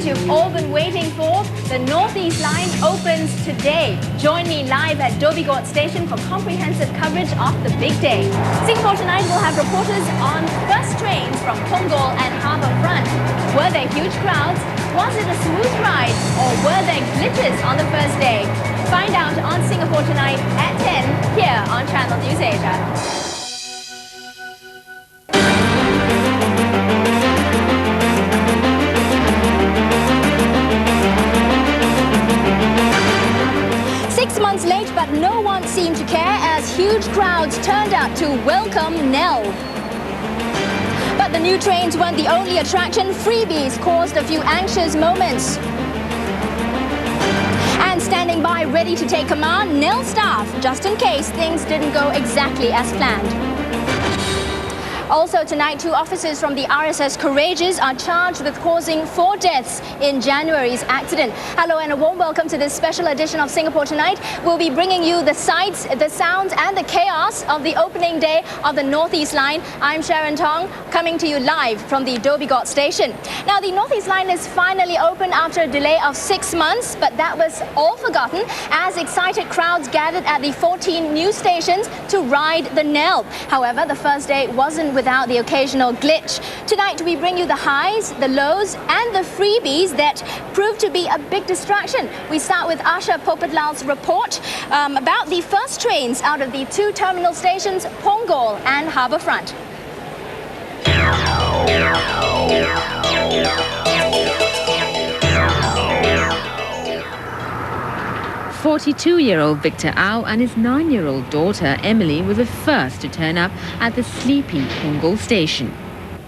you've all been waiting for. The Northeast Line opens today. Join me live at Dhoby Ghaut Station for comprehensive coverage of the big day. Singapore Tonight will have reporters on first trains from Punggol and Harbour Front. Were there huge crowds? Was it a smooth ride? Or were there glitches on the first day? Find out on Singapore Tonight at 10 here on Channel News Asia. 6 months late, but no one seemed to care as huge crowds turned out to welcome Nell. But the new trains weren't the only attraction. Freebies caused a few anxious moments. And standing by ready to take command, Nell staff, just in case things didn't go exactly as planned. Also tonight, 2 officers from the RSS Courageous are charged with causing 4 deaths in January's accident. Hello and a warm welcome to this special edition of Singapore Tonight. We'll be bringing you the sights, the sounds and the chaos of the opening day of the Northeast Line. I'm Sharon Tong, coming to you live from the Dhoby Ghaut station. Now, the Northeast Line is finally open after a delay of 6 months, but that was all forgotten as excited crowds gathered at the 14 new stations to ride the Nell. However, the first day wasn't without the occasional glitch. Tonight we bring you the highs, the lows and the freebies that proved to be a big distraction. We start with Asha Popatlal's report about the first trains out of the 2 terminal stations, Punggol and Harbour Front. 42-year-old Victor Au and his 9-year-old daughter Emily were the first to turn up at the sleepy Punggol station.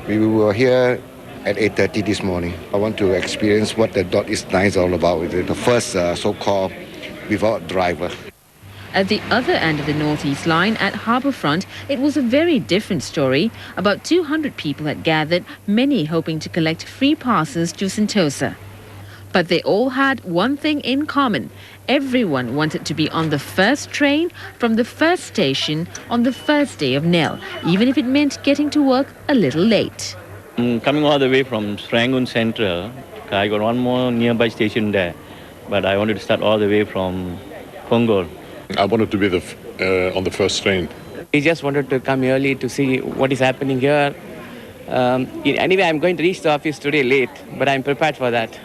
We were here at 8:30 this morning. I want to experience what the Northeast Line is all about. It's the first so-called without driver. At the other end of the Northeast Line at Harbour Front, it was a very different story. About 200 people had gathered, many hoping to collect free passes to Sentosa. But they all had one thing in common. Everyone wanted to be on the first train from the first station on the first day of Nell, even if it meant getting to work a little late. Coming all the way from Sengkang Central, I got one more nearby station there, but I wanted to start all the way from Punggol. I wanted to be on the first train. We just wanted to come early to see what is happening here. Anyway, I'm going to reach the office today late, but I'm prepared for that.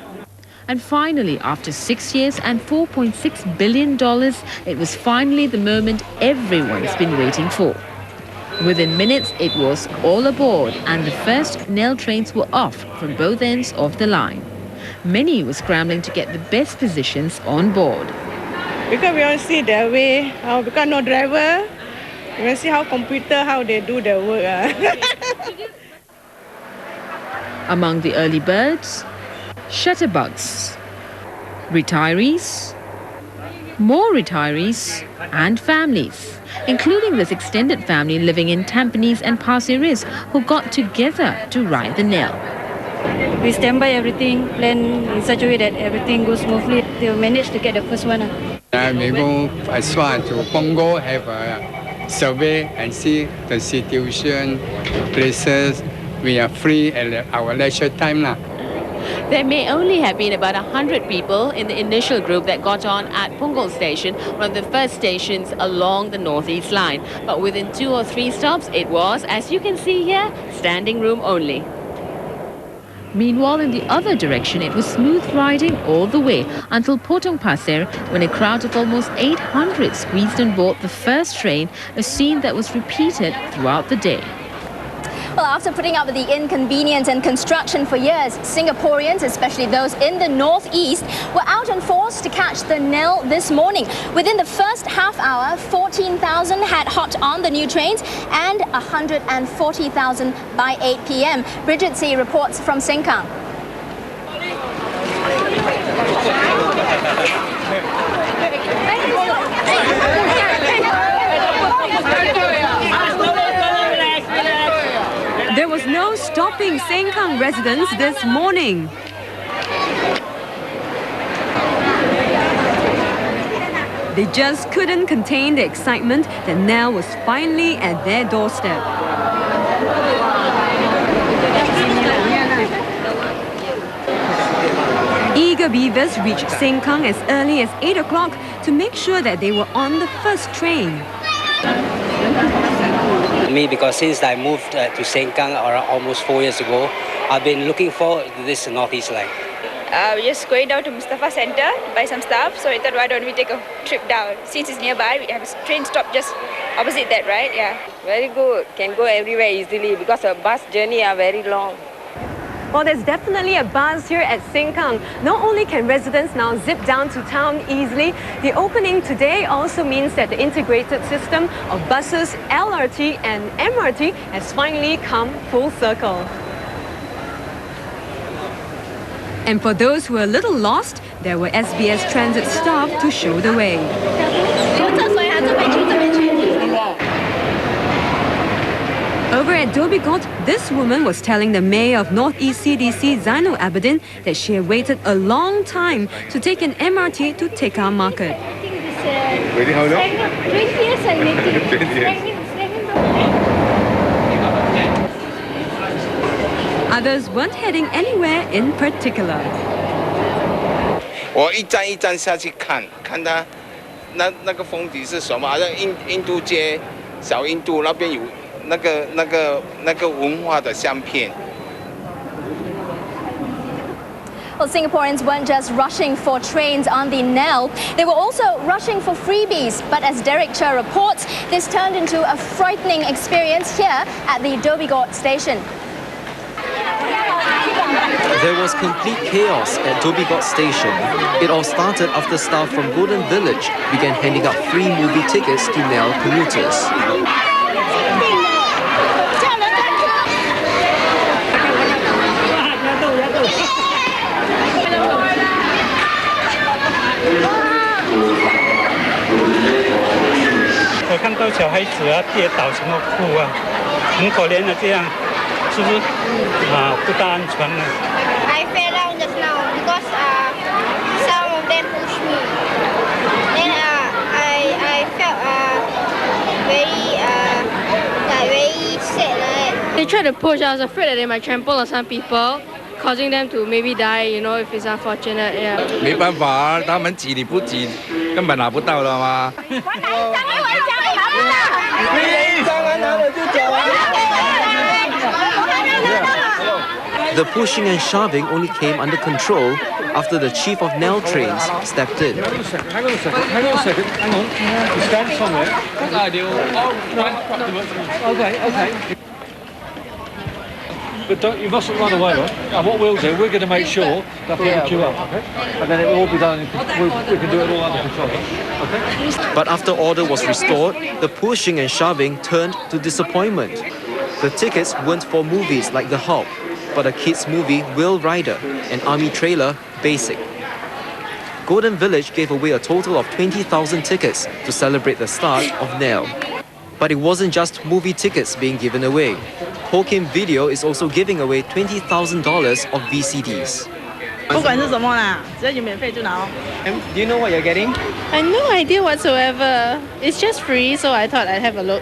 And finally, after 6 years and $4.6 billion, it was finally the moment everyone's been waiting for. Within minutes, it was all aboard and the first Nell trains were off from both ends of the line. Many were scrambling to get the best positions on board. Because we want to see their way, because no driver, we want to see how they do their work. Among the early birds, shutterbugs, retirees, more retirees and families, including this extended family living in Tampines and Pasir Ris who got together to ride the Nell. We stand by everything, plan in such a way that everything goes smoothly. They'll manage to get the first one. We go as far to Punggol, have a survey and see the situation, places. We are free at our leisure time. There may only have been about 100 people in the initial group that got on at Punggol Station, one of the first stations along the Northeast Line. But within 2 or 3 stops, it was, as you can see here, standing room only. Meanwhile, in the other direction, it was smooth riding all the way until Potong Pasir, when a crowd of almost 800 squeezed on board the first train, a scene that was repeated throughout the day. Well, after putting up with the inconvenience and construction for years, Singaporeans, especially those in the northeast, were out in force to catch the Nell this morning. Within the first half hour, 14,000 had hopped on the new trains and 140,000 by 8 p.m. Bridget C. reports from Sengkang. There was no stopping Sengkang residents this morning. They just couldn't contain the excitement that Nell was finally at their doorstep. eager beavers reached Sengkang as early as 8 o'clock to make sure that they were on the first train. Me, because since I moved to Sengkang almost 4 years ago, I've been looking forward to this Northeast Line. We're just going down to Mustafa Center to buy some stuff, so I thought, why don't we take a trip down? Since it's nearby, we have a train stop just opposite that, right? Yeah. Very good. Can go everywhere easily because the bus journey are very long. Well, there's definitely a buzz here at Sengkang. Not only can residents now zip down to town easily, the opening today also means that the integrated system of buses, LRT and MRT has finally come full circle. And for those who are a little lost, there were SBS transit staff to show the way. Over at Dhoby Ghaut, this woman was telling the mayor of Northeast CDC, Zainul Abidin, that she had waited a long time to take an MRT to Tekka Market. Waiting how long? 20 years I'm waiting. 20 years. Others weren't heading anywhere in particular. 我一站一站下去看，看它那个风景是什么？好像印度街、小印度那边有那个文化的相片。 Well, Singaporeans weren't just rushing for trains on the Nell, they were also rushing for freebies. But as Derek Cher reports, this turned into a frightening experience here at the Dhoby Ghaut station. There was complete chaos at Dhoby Ghaut station. It all started after staff from Golden Village began handing out free movie tickets to Nell commuters. I fell down just now because some of them pushed me. Then I felt very sad. They tried to push. I was afraid that they might trample on some people, causing them to maybe die, you know, if it's unfortunate. Yeah. 没办法，他们挤你不挤，根本拿不到的嘛。 The pushing and shoving only came under control after the chief of Nell trains stepped in. Hang on a second. Stand somewhere. Okay. But you mustn't run away, right? And what we'll do, we're going to make sure that people queue up, okay? And then it will all be done, we can do it all under control, okay? But after order was restored, the pushing and shoving turned to disappointment. The tickets weren't for movies like The Hulk, but a kids' movie, Will Rider, and Army Trailer, Basic. Golden Village gave away a total of 20,000 tickets to celebrate the start of Nell. But it wasn't just movie tickets being given away. Ho Kim Video is also giving away $20,000 of VCDs. Do you know what you're getting? I have no idea whatsoever. It's just free, so I thought I'd have a look.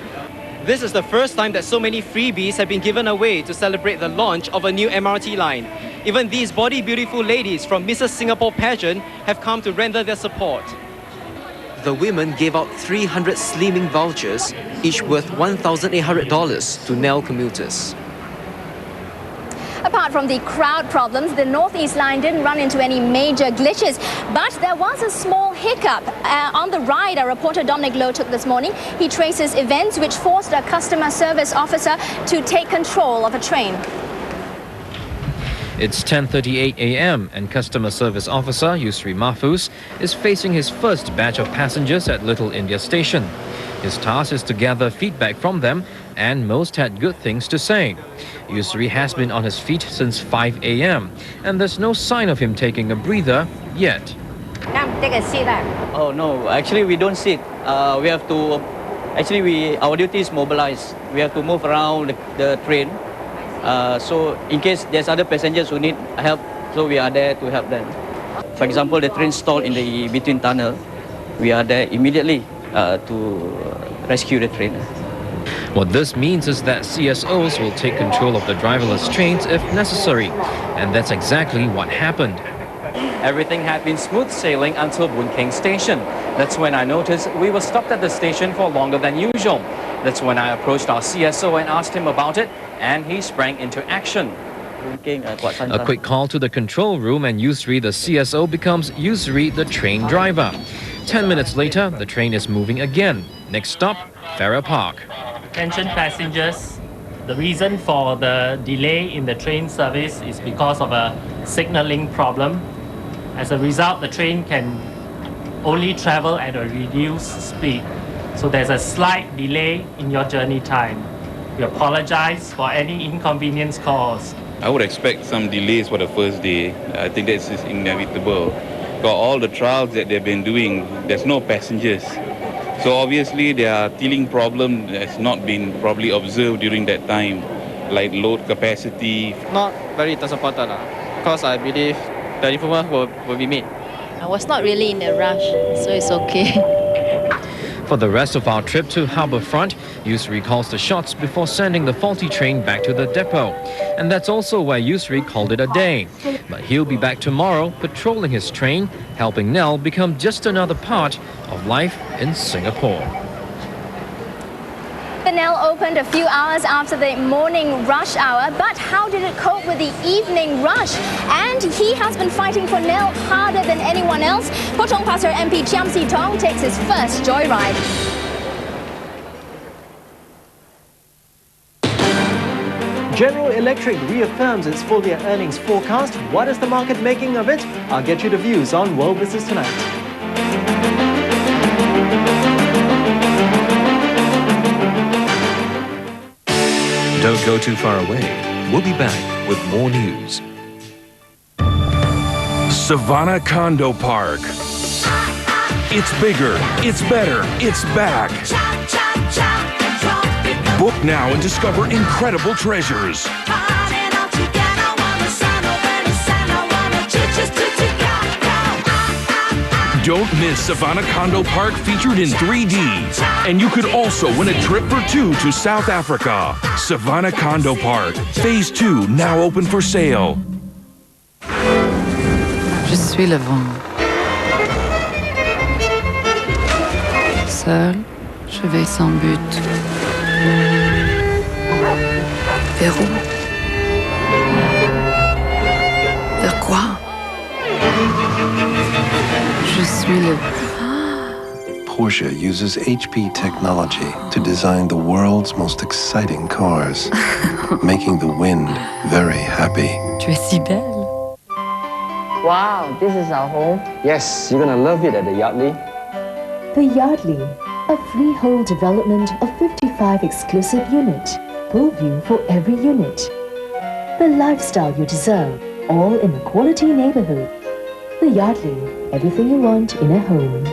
This is the first time that so many freebies have been given away to celebrate the launch of a new MRT line. Even these body beautiful ladies from Mrs. Singapore pageant have come to render their support. The women gave out 300 slimming vouchers, each worth $1,800 to Nell commuters. Apart from the crowd problems, the Northeast Line didn't run into any major glitches, but there was a small hiccup. On the ride, our reporter Dominic Lowe took this morning. He traces events which forced a customer service officer to take control of a train. It's 10:38 a.m. and customer service officer Yusri Mahfuz is facing his first batch of passengers at Little India Station. His task is to gather feedback from them, and most had good things to say. Yusri has been on his feet since 5 a.m. and there's no sign of him taking a breather yet. Come, take a seat. Oh no, actually we don't sit. We have to. Actually, our duty is mobilized. We have to move around the train. So in case there's other passengers who need help, so we are there to help them. For example, the train stalled in the between tunnel. We are there immediately to rescue the train. What this means is that CSOs will take control of the driverless trains if necessary, and that's exactly what happened. Everything had been smooth sailing until Boon Keng Station. That's when I noticed we were stopped at the station for longer than usual. That's when I approached our CSO and asked him about it, and he sprang into action. A quick call to the control room and Yusri, the CSO, becomes Yusri, the train driver. 10 minutes later, the train is moving again. Next stop, Farrer Park. Attention passengers, the reason for the delay in the train service is because of a signaling problem. As a result, the train can only travel at a reduced speed. So there's a slight delay in your journey time. We apologize for any inconvenience caused. I would expect some delays for the first day. I think that's just inevitable. For all the trials that they've been doing, there's no passengers. So obviously there are teething problems that's not been probably observed during that time, like load capacity. Not very disappointed because I believe the improvement will be made. I was not really in a rush, so it's okay. For the rest of our trip to Harbourfront, Yusri calls the shots before sending the faulty train back to the depot. And that's also where Yusri called it a day. But he'll be back tomorrow, patrolling his train, helping Nell become just another part of life in Singapore. The Nell opened a few hours after the morning rush hour, but how did it cope with the evening rush? And he has been fighting for Nell harder than anyone else. Potong Pasir MP Chiam Si Tong takes his first joyride. General Electric reaffirms its full-year earnings forecast. What is the market making of it? I'll get you the views on World Business Tonight. Don't go too far away. We'll be back with more news. Savannah Condo Park. It's bigger, it's better, it's back. Book now and discover incredible treasures. Don't miss Savannah Condo Park featured in 3D. And you could also win a trip for two to South Africa. Savannah Condo Park, Phase 2, now open for sale. Je suis le vent. Seul, je vais sans but. Vers où? Vers quoi? Je suis le... Porsche uses HP technology to design the world's most exciting cars, making the wind very happy. Tu es si belle. Wow, this is our home. Yes, you're gonna love it at the Yardley. The Yardley, a freehold development of 55 exclusive units, pool view for every unit. The lifestyle you deserve, all in a quality neighborhood. The Yardley, everything you want in a home.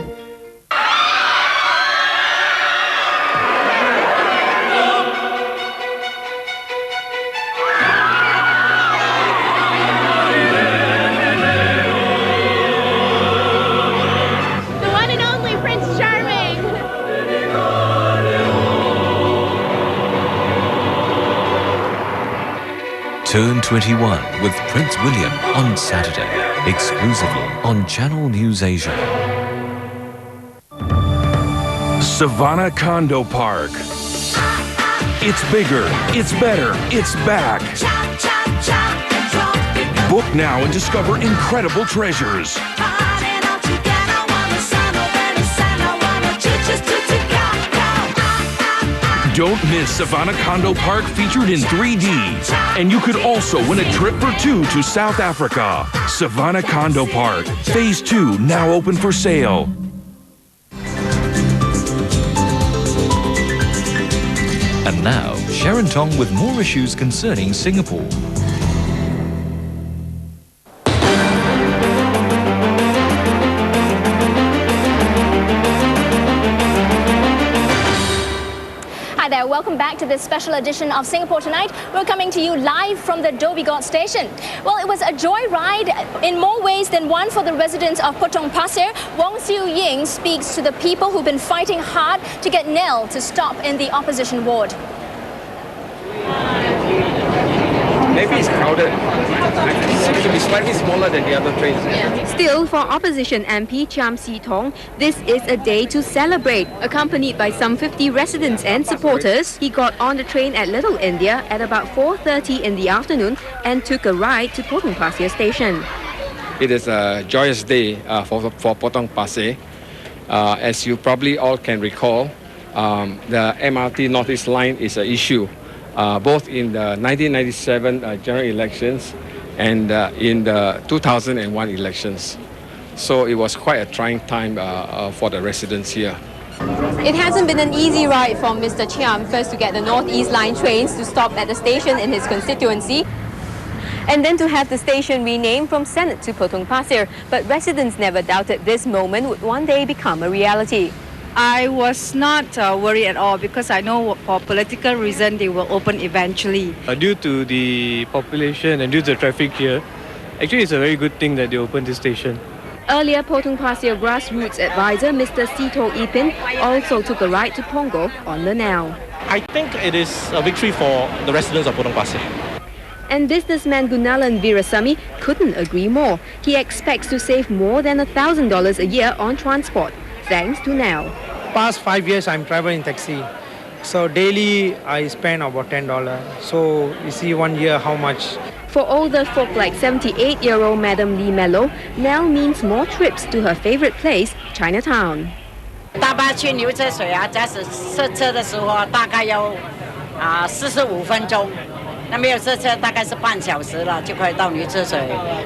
Turn 21 with Prince William on Saturday, exclusively on Channel News Asia. Savannah Condo Park. It's bigger, it's better, it's back. Book now and discover incredible treasures. Don't miss Savannah Condo Park featured in 3D. And you could also win a trip for two to South Africa. Savannah Condo Park, Phase 2, now open for sale. And now, Sharon Tong with more issues concerning Singapore. Welcome back to this special edition of Singapore Tonight. We're coming to you live from the Dhoby Ghaut station. Well, it was a joyride in more ways than one for the residents of Potong Pasir. Wong Siu Ying speaks to the people who've been fighting hard to get Nell to stop in the opposition ward. Maybe it's crowded. It seems to be It's slightly smaller than the other trains. Still, for opposition MP Chiam Si-tong, this is a day to celebrate. Accompanied by some 50 residents and supporters, he got on the train at Little India at about 4:30 in the afternoon and took a ride to Potong Pasir station. It is a joyous day for Potong Pasir. As you probably all can recall, the MRT Northeast Line is an issue, both in the 1997 general elections and in the 2001 elections. So it was quite a trying time for the residents here. It hasn't been an easy ride for Mr. Chiam, first to get the Northeast Line trains to stop at the station in his constituency, and then to have the station renamed from Senate to Potong Pasir. But residents never doubted this moment would one day become a reality. I was not worried at all because I know for political reason they will open eventually. Due to the population and due to the traffic here, actually it's a very good thing that they opened this station. Earlier, Potong Pasir grassroots advisor Mr. Sito Ipin also took a ride to Punggol on the Nell. I think it is a victory for the residents of Potong Pasir. And businessman Gunalan Virasamy couldn't agree more. He expects to save more than $1,000 a year on transport, thanks to Nell. Past 5 years, I'm traveling taxi. So daily, I spend about $10. So you see 1 year how much. For older folk like 78-year-old Madam Lee Mello, Nell means more trips to her favorite place, Chinatown. 大巴去牛车水啊，假使塞车的时候大概要45分钟，那没有塞车大概是半小时了，就可以到牛车水。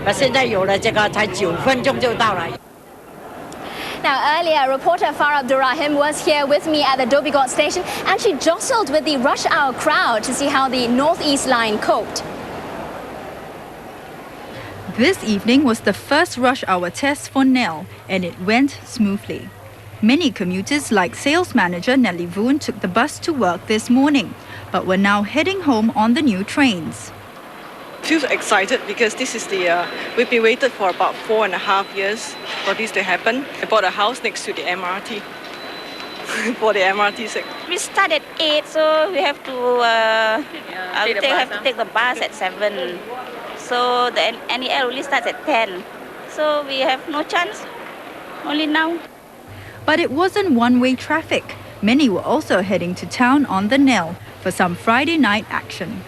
那现在有了这个，才9分钟就到了。 Now, earlier, reporter Farah Abdurrahim was here with me at the Dhoby Ghaut station, and she jostled with the rush hour crowd to see how the Northeast Line coped. This evening was the first rush hour test for Nell, and it went smoothly. Many commuters like sales manager Nelly Voon took the bus to work this morning, but were now heading home on the new trains. Feel excited because this is we've been waited for about 4.5 years for this to happen. I bought a house next to the MRT for the MRT sake. We start at 8, so we have to take the bus at 7. So the NEL only starts at 10. So we have no chance, only now. But it wasn't one-way traffic. Many were also heading to town on the Nell for some Friday night action.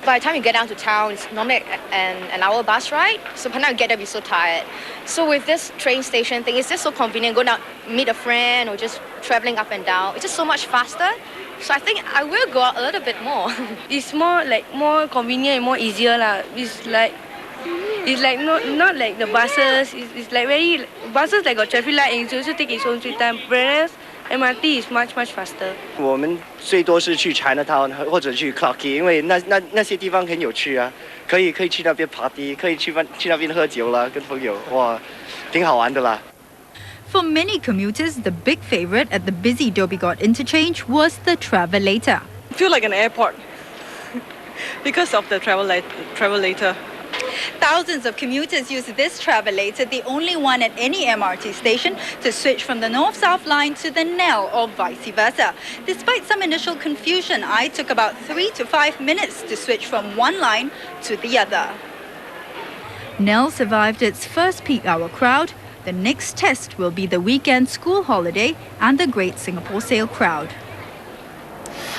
By the time you get down to town, it's normally an hour bus ride. So by the time you get there, you're so tired. So with this train station thing, it's just so convenient. Go down, meet a friend, or just traveling up and down. It's just so much faster. So I think I will go out a little bit more. It's more convenient and more easier lah. It's like not like the buses. It's like very buses like got traffic light and it also take its own sweet time. Whereas MRT is much faster. 我们最多是去 Chinatown 或者去 Clarke， 因为那些地方很有趣啊，可以去那边 party， 可以去那边喝酒啦，跟朋友哇，挺好玩的啦。 For many commuters, the big favorite at the busy Dhoby Ghaut interchange was the Travelator. I feel like an airport because of the Travelator. Thousands of commuters use this Travelator, the only one at any MRT station, to switch from the North-South line to the Nell or vice versa. Despite some initial confusion, I took about 3 to 5 minutes to switch from one line to the other. Nell survived its first peak hour crowd. The next test will be the weekend school holiday and the Great Singapore Sale crowd.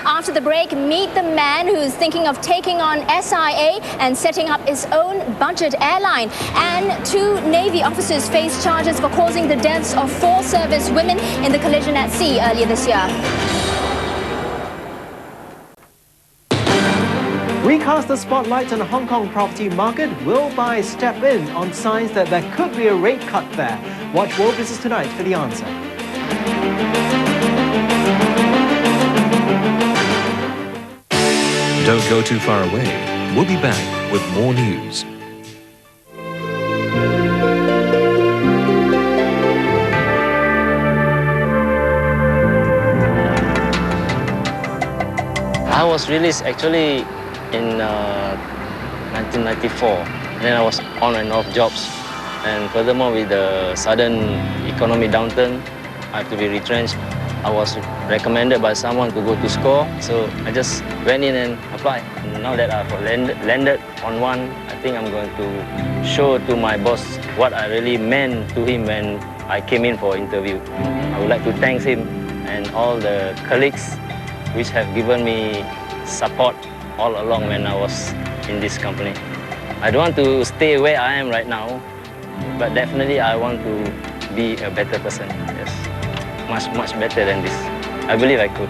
After the break, meet the man who's thinking of taking on SIA and setting up his own budget airline. And 2 Navy officers face charges for causing the deaths of 4 service women in the collision at sea earlier this year. Recast the spotlight on the Hong Kong property market. Will buyers step in on signs that there could be a rate cut there? Watch World Business Tonight for the answer. Don't go too far away. We'll be back with more news. I was released actually in 1994. Then I was on and off jobs. And furthermore, with the sudden economic downturn, I have to be retrenched. I was recommended by someone to go to SCORE, so I just went in and applied. Now that I've landed on one, I think I'm going to show to my boss what I really meant to him when I came in for interview. I would like to thank him and all the colleagues which have given me support all along when I was in this company. I don't want to stay where I am right now, but definitely I want to be a better person. Yes, much better than this. I believe I could.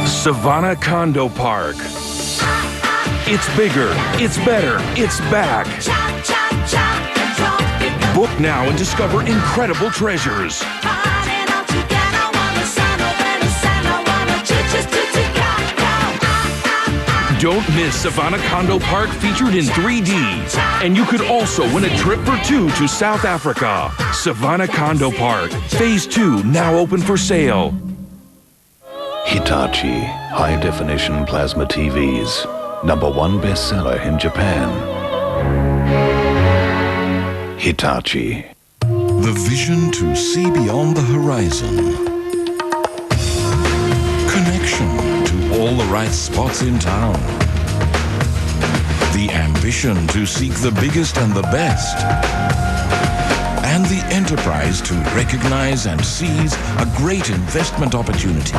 Savannah Condo Park. It's bigger, it's better, it's back. Book now and discover incredible treasures. Don't miss Savannah Condo Park featured in 3D. And you could also win a trip for two to South Africa. Savannah Condo Park, Phase 2 now open for sale. Hitachi high-definition plasma TVs. #1 bestseller in Japan. Hitachi. The vision to see beyond the horizon. Connection to all the right spots in town. The ambition to seek the biggest and the best. And the enterprise to recognize and seize a great investment opportunity.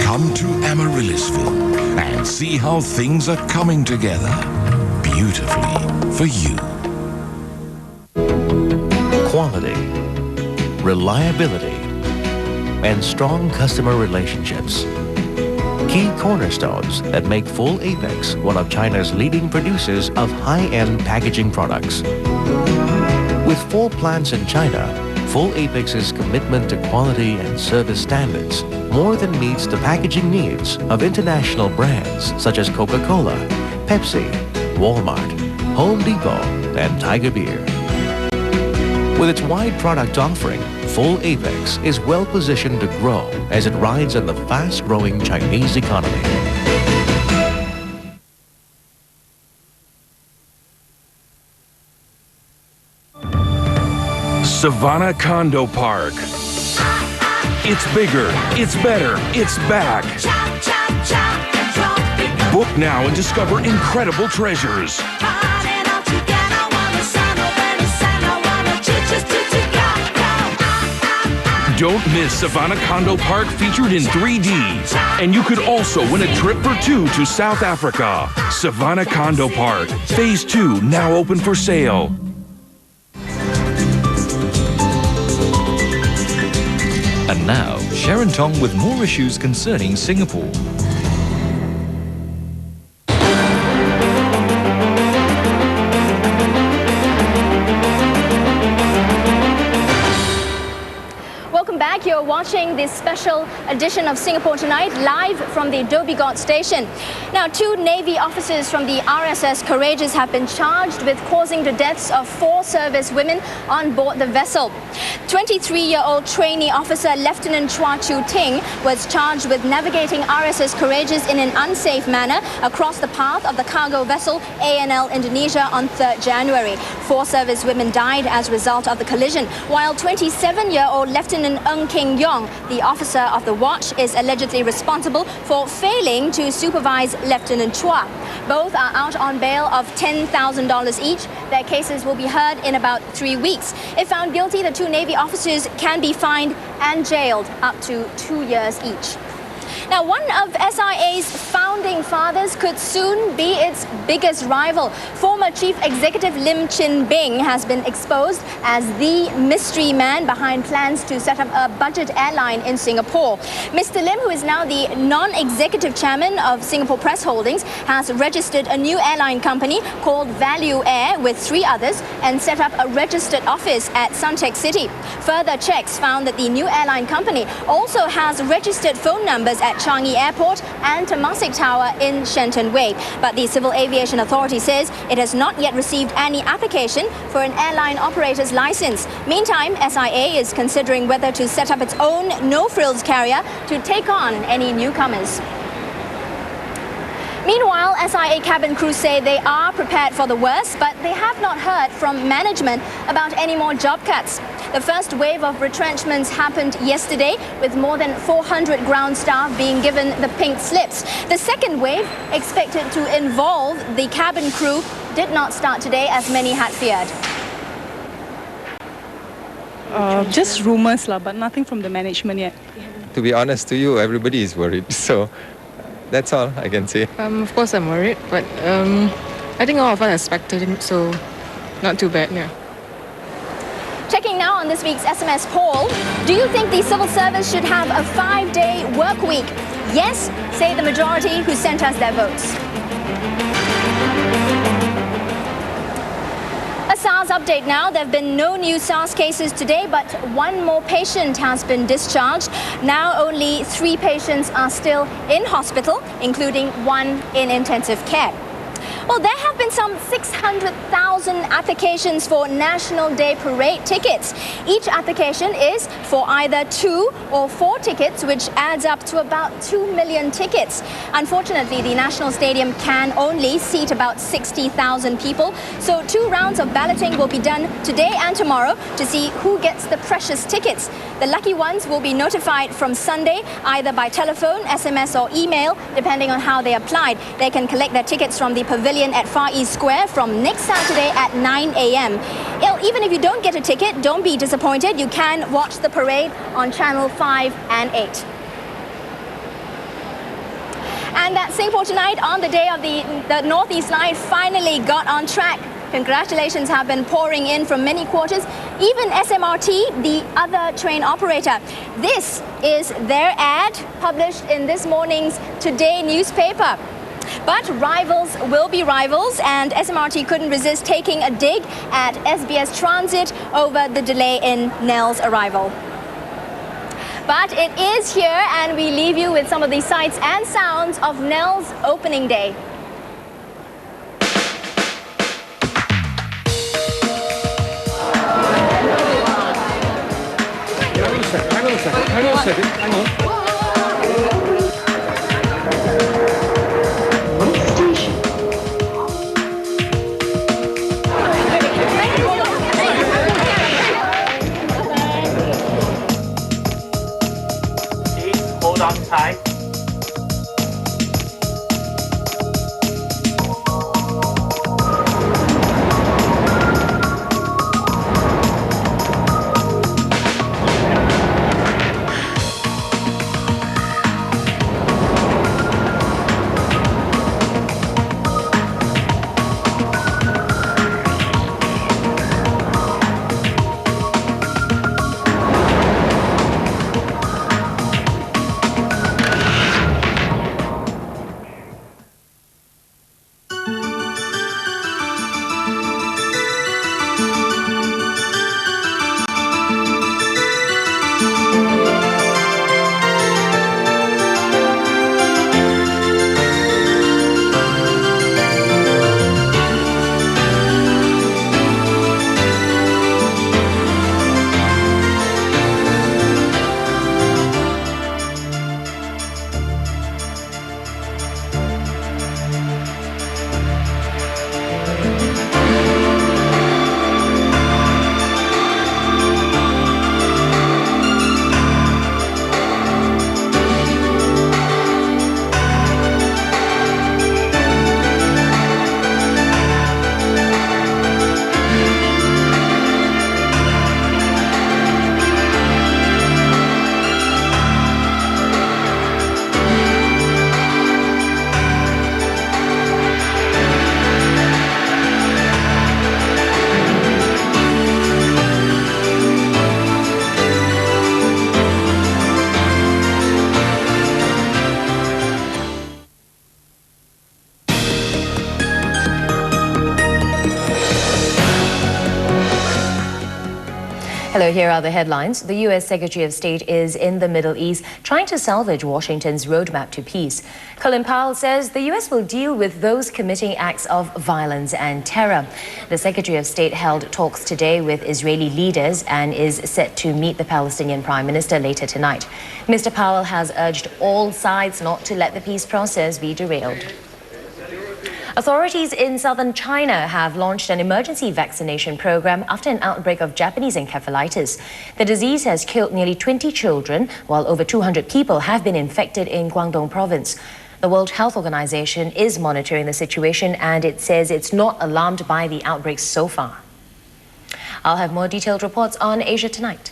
Come to Amaryllisville and see how things are coming together beautifully for you. Quality, reliability, and strong customer relationships. Key cornerstones that make Full Apex one of China's leading producers of high-end packaging products. With 4 plants in China, Full Apex's commitment to quality and service standards more than meets the packaging needs of international brands such as Coca-Cola, Pepsi, Walmart, Home Depot, and Tiger Beer. With its wide product offering, Full Apex is well positioned to grow as it rides on the fast-growing Chinese economy. Savannah Condo Park. It's bigger, it's better, it's back. Book now and discover incredible treasures. Don't miss Savannah Condo Park featured in 3D. And you could also win a trip for two to South Africa. Savannah Condo Park, Phase 2 now open for sale. And now, Sharon Tong with more issues concerning Singapore. Welcome back. You're watching this special edition of Singapore Tonight, live from the Dhoby Ghaut station. Now, 2 Navy officers from the RSS Courageous have been charged with causing the deaths of 4 service women on board the vessel. 23-year-old trainee officer Lieutenant Chua Chu Ting was charged with navigating RSS Courageous in an unsafe manner across the path of the cargo vessel ANL Indonesia on 3rd January. 4 service women died as a result of the collision, while 27-year-old Lieutenant Ng King Yong, the officer of the watch, is allegedly responsible for failing to supervise Lieutenant Chua. Both are out on bail of $10,000 each. Their cases will be heard in about 3 weeks. If found guilty, the 2 Navy officers can be fined and jailed up to 2 years each. Now, one of SIA's founding fathers could soon be its biggest rival. Former Chief Executive Lim Chin Bing has been exposed as the mystery man behind plans to set up a budget airline in Singapore. Mr. Lim, who is now the non-executive chairman of Singapore Press Holdings, has registered a new airline company called Value Air with 3 others and set up a registered office at Suntec City. Further checks found that the new airline company also has registered phone numbers at Changi Airport and Temasek Tower in Shenton Way. But the Civil Aviation Authority says it has not yet received any application for an airline operator's license. Meantime, SIA is considering whether to set up its own no-frills carrier to take on any newcomers. Meanwhile, SIA cabin crew say they are prepared for the worst, but they have not heard from management about any more job cuts. The first wave of retrenchments happened yesterday, with more than 400 ground staff being given the pink slips. The second wave, expected to involve the cabin crew, did not start today as many had feared. Just rumors, but nothing from the management yet. To be honest to you, everybody is worried. So that's all I can say. Of course I'm worried, but I think all of us expected it, so not too bad, yeah. Checking now on this week's SMS poll, do you think the civil service should have a 5-day work week? Yes, say the majority who sent us their votes. A SARS update now. There have been no new SARS cases today, but one more patient has been discharged. Now only 3 patients are still in hospital, including 1 in intensive care. Well, there have been some 600,000 applications for National Day Parade tickets. Each application is for either 2 or 4 tickets, which adds up to about 2 million tickets. Unfortunately, the National Stadium can only seat about 60,000 people, so 2 rounds of balloting will be done today and tomorrow to see who gets the precious tickets. The lucky ones will be notified from Sunday, either by telephone, SMS or email, depending on how they applied. They can collect their tickets from the pavilion at Far East Square from next Saturday at 9 a.m. Even if you don't get a ticket, don't be disappointed. You can watch the parade on Channel 5 and 8. And that Singapore Tonight on the day of the Northeast Line finally got on track. Congratulations have been pouring in from many quarters, even SMRT, the other train operator. This is their ad published in this morning's Today newspaper. But rivals will be rivals, and SMRT couldn't resist taking a dig at SBS Transit over the delay in Nell's arrival. But it is here, and we leave you with some of the sights and sounds of Nell's opening day. Hang on a second. Hold on tight. Hello, here are the headlines. The U.S. Secretary of State is in the Middle East trying to salvage Washington's roadmap to peace. Colin Powell says the U.S. will deal with those committing acts of violence and terror. The Secretary of State held talks today with Israeli leaders and is set to meet the Palestinian Prime Minister later tonight. Mr. Powell has urged all sides not to let the peace process be derailed. Authorities in southern China have launched an emergency vaccination program after an outbreak of Japanese encephalitis. The disease has killed nearly 20 children, while over 200 people have been infected in Guangdong province. The World Health Organization is monitoring the situation, and it says it's not alarmed by the outbreaks so far. I'll have more detailed reports on Asia Tonight.